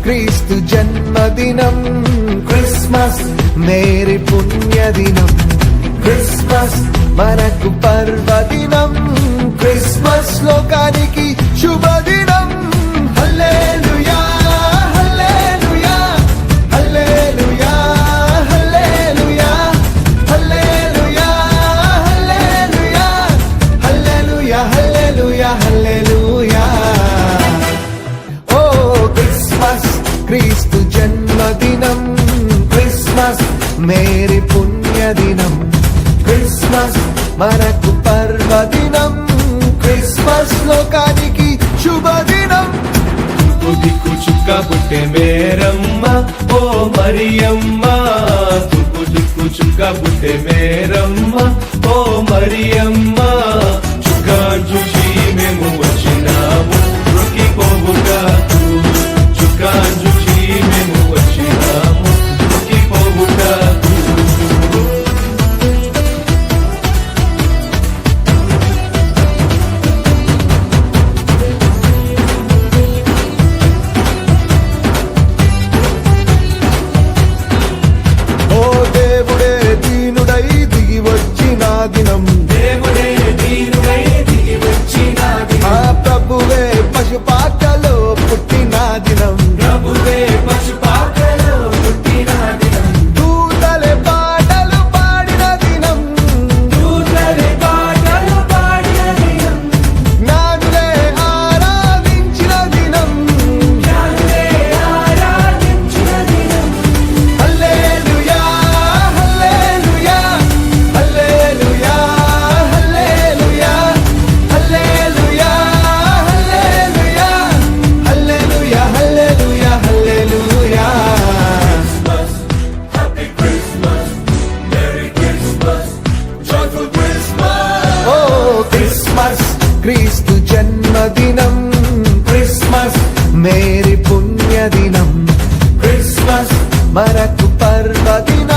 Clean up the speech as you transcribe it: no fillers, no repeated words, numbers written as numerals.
క్రీస్తు జన్మదినం Christmas merry పుణ్యదినం Christmas మనకు పర్వదినం క్రిస్మస్ లోకానికి శుభదినం హల్లెలూయా hallelujah hallelujah hallelujah hallelujah hallelujah hallelujah hallelujah హల్లెలూయా ఓ క్రిస్మస్ క్రీస్తు జన్మదినం క్రిస్మస్ మేరీ పుణ్యదినం క్రిస్మస్ మనకు పర్వదినం క్రిస్మస్ లోకానికి శుభదినం దిక్కు చుక్క పుట్టే మేరమ్మ ఓ మరియమ్మ తుక్కు దిక్కు చుక్క పుట్టే మేరమ్మ ఓ మరియమ్మ చుక్క చూసి మేము వచ్చినాము రొక్కిపోవుగా చుక్క చూసి మేము వచ్చినాము రొక్కిపోవుగా దినం దేవుడే దీనుడై దిగి వచ్చిన ఆ ప్రభువే పశుపాకలో పుట్టిన దినం ప్రభువే పశుపాకలో పుట్టిన దినం దూతలే పాటలు పాడిన దినం దూతలే పాటలు పాడిన దినం జ్ఞానులే ఆరాధించిన దినం జ్ఞానులే ఆరాధించిన దినం hallelujah hallelujah hallelujah hallelujah hallelujah hallelujah hallelujah hallelujah hallelujah happy Christmas merry Christmas joyful Christmas oh Christmas క్రీస్తు జన్మదినం క్రిస్మస్ మేరీ పుణ్యదినం క్రిస్మస్ మనకు పర్వదినం